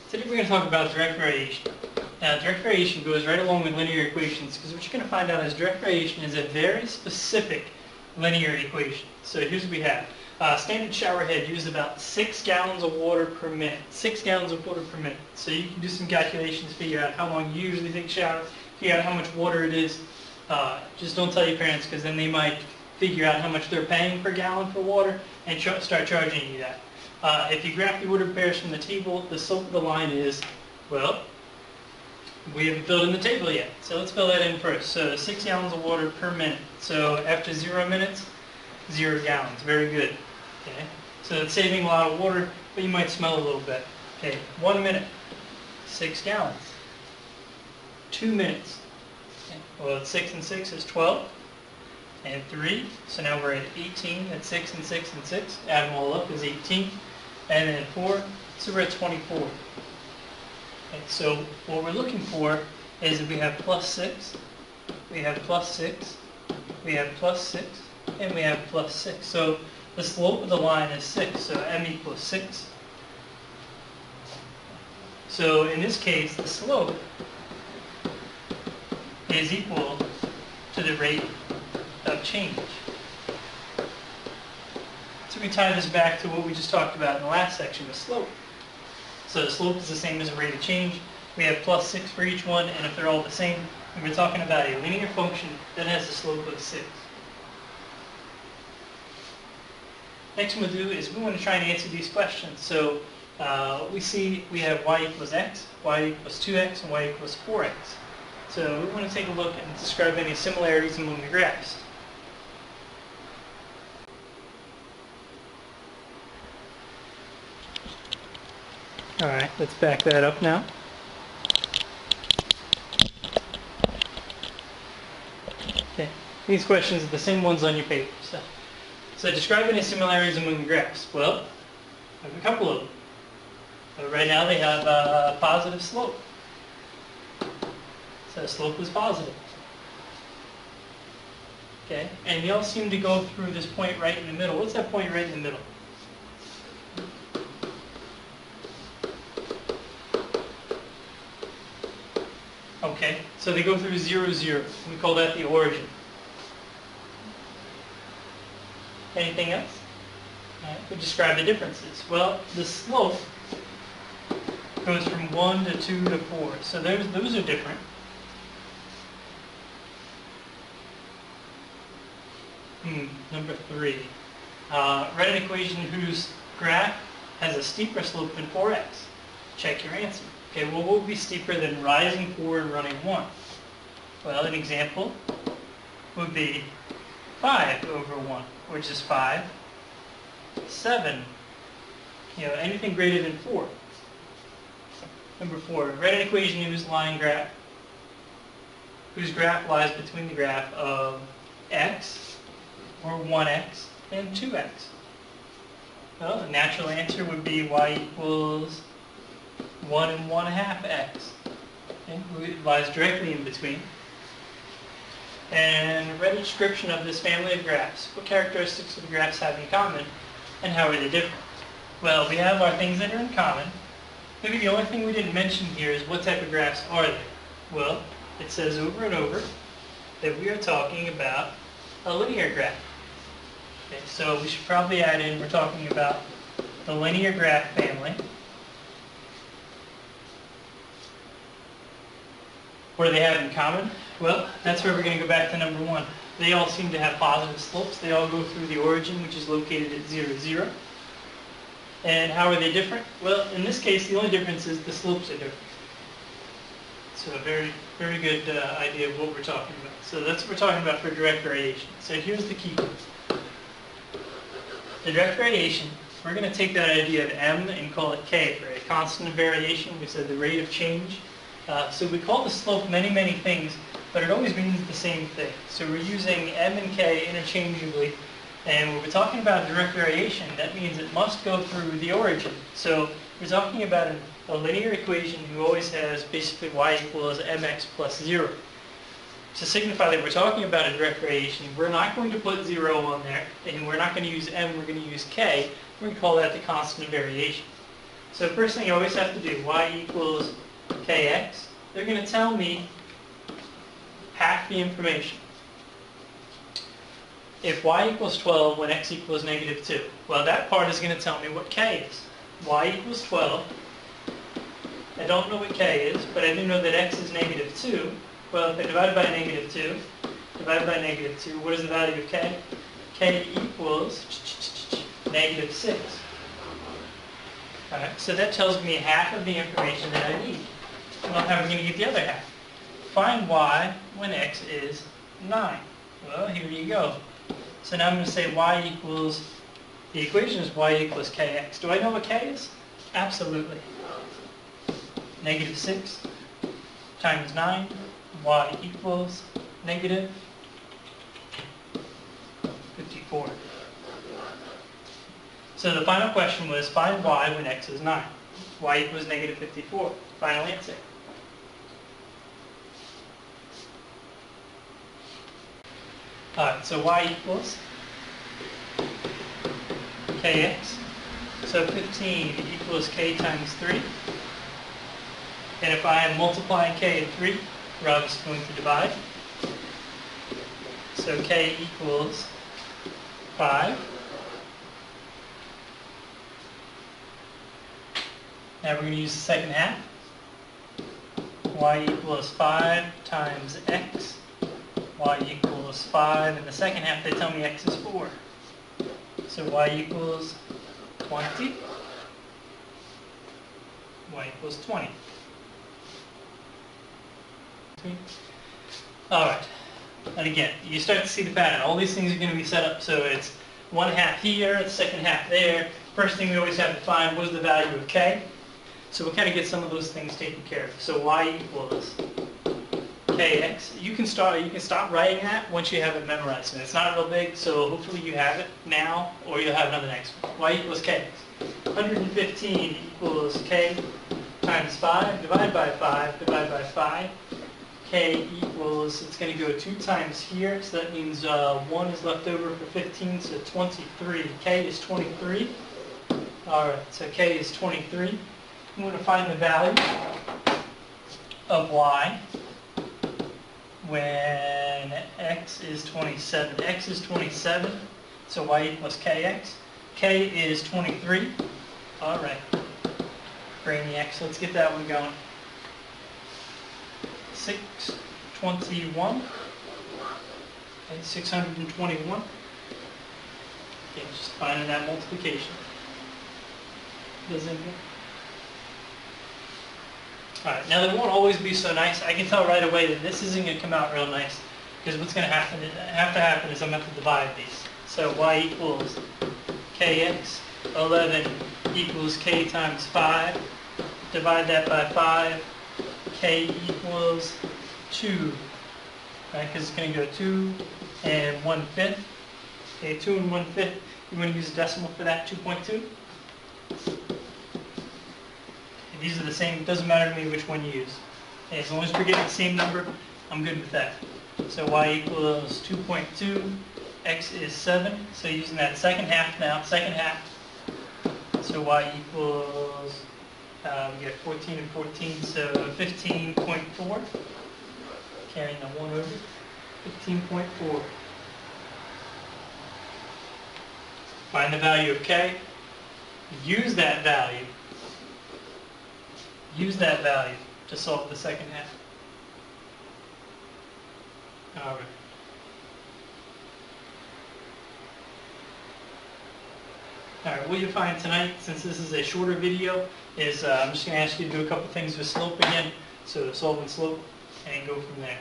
Today we're going to talk about direct variation. Now, direct variation goes right along with linear equations because what you're going to find out is direct variation is a very specific linear equation. So here's what we have. Standard shower head uses about 6 gallons of water per minute. 6 gallons of water per minute. So you can do some calculations, figure out how long you usually take a shower, figure out how much water it is. Just don't tell your parents because then they might figure out how much they're paying per gallon for water and start charging you that. If you graph the ordered pairs from the table, the slope of the line is, well, we haven't filled in the table yet. So let's fill that in first. So 6 gallons of water per minute. So after 0 minutes, 0 gallons. Very good. Okay. So it's saving a lot of water, but you might smell a little bit. Okay. 1 minute, 6 gallons. 2 minutes. Okay. Well, 6 and 6 is 12. And 3. So now we're at 18. That's 6 and 6 and 6. Add them all up is 18. And then 4. So we're at 24. Okay, so what we're looking for is if we have plus 6, we have plus 6, we have plus 6, and we have plus 6. So the slope of the line is 6, so m equals 6. So in this case, the slope is equal to the rate of change. So we tie this back to what we just talked about in the last section, the slope. So the slope is the same as the rate of change. We have plus 6 for each one, and if they're all the same, we're talking about a linear function that has a slope of 6. Next one we'll do is we want to try and answer these questions. So we see we have y equals x, y equals 2x, and y equals 4x. So we want to take a look and describe any similarities among the graphs. Alright, let's back that up now. Okay, these questions are the same ones on your paper. So describe any similarities among the graphs. Well, I have a couple of them. But right now they have a positive slope. So the slope is positive. Okay, and they all seem to go through this point right in the middle. What's that point right in the middle? Okay, so they go through 0, 0. We call that the origin. Anything else? All right, we describe the differences. Well, the slope goes from 1 to 2 to 4. So those are different. Number 3. Write an equation whose graph has a steeper slope than 4x. Check your answer. Okay, well, what would be steeper than rising 4 and running 1? Well, an example would be 5 over 1, which is 5, 7, anything greater than 4. Number 4, write an equation whose graph lies between the graph of x, or 1x, and 2x. Well, the natural answer would be y equals 1 and 1/2 x. Okay, it lies directly in between. And write a description of this family of graphs. What characteristics do the graphs have in common, and how are they different? Well, we have our things that are in common. Maybe the only thing we didn't mention here is what type of graphs are they? Well, it says over and over that we are talking about a linear graph. Okay, so we should probably add in, we're talking about the linear graph family. What do they have in common? Well, that's where we're going to go back to number 1. They all seem to have positive slopes. They all go through the origin, which is located at 0, 0. And how are they different? Well, in this case, the only difference is the slopes are different. So a very, very good idea of what we're talking about. So that's what we're talking about for direct variation. So here's the key. The direct variation, we're going to take that idea of m and call it k for a constant of variation. We said the rate of change. So we call the slope many, many things, but it always means the same thing. So we're using m and k interchangeably, and when we're talking about direct variation, that means it must go through the origin. So we're talking about a linear equation who always has basically y equals mx plus 0. To signify that we're talking about a direct variation, we're not going to put 0 on there, and we're not going to use m, we're going to use k. We're going to call that the constant of variation. So first thing you always have to do, y equals kx. They're going to tell me half the information. If y equals 12 when x equals negative 2, well, that part is going to tell me what k is. Y equals 12. I don't know what k is, but I do know that x is negative 2. Well, if I divide by negative 2, divided by negative 2, what is the value of k? K equals negative 6. Alright, so that tells me half of the information that I need. Well, how are we going to get the other half? Find y when x is 9. Well, here you go. So now I'm going to say y equals, the equation is y equals kx. Do I know what k is? Absolutely. Negative 6 times 9, y equals negative 54. So the final question was find y when x is 9. Y equals negative 54. Final answer. Alright, so y equals kx. So 15 equals k times 3. And if I am multiplying k and 3, we're obviously going to divide. So k equals 5. Now we're going to use the second half. Y equals 5 times x. Y equals 5. In the second half they tell me x is 4. So y equals 20. Y equals 20. Alright. And again, you start to see the pattern. All these things are going to be set up so it's one half here, the second half there. First thing we always have to find was the value of k. So we'll kind of get some of those things taken care of. So y equals kx. You can stop writing that once you have it memorized. And it's not real big, so hopefully you have it now, or you'll have it on the next one. Y equals kx. 115 equals k times 5, divide by 5, divide by 5. K equals, it's going to go 2 times here, so that means 1 is left over for 15, so 23. K is 23. Alright, so K is 23. I'm going to find the value of y when x is 27. X is 27, so y equals kx. K is 23. Alright, brainiacs, let's get that one going. 621. Okay, 621. Okay, just finding that multiplication. Doesn't. Alright, now they won't always be so nice. I can tell right away that this isn't going to come out real nice because what's going to have to happen is I'm going to have to divide these. So y equals kx. 11 equals k times 5. Divide that by 5. K equals 2, right? Because it's going to go 2 and 1/5. Okay, 2 and 1/5. You want to use a decimal for that, 2.2. These are the same. It doesn't matter to me which one you use. Okay, as long as we're getting the same number, I'm good with that. So y equals 2.2. X is 7. So using that second half now. Second half. So y equals. We get 14 and 14, so 15.4. Carrying the 1 over. 15.4. Find the value of k. Use that value. Use that value to solve the second half. Alright. Alright, what you'll find tonight, since this is a shorter video, is I'm just going to ask you to do a couple things with slope again. So solve and slope, and go from there.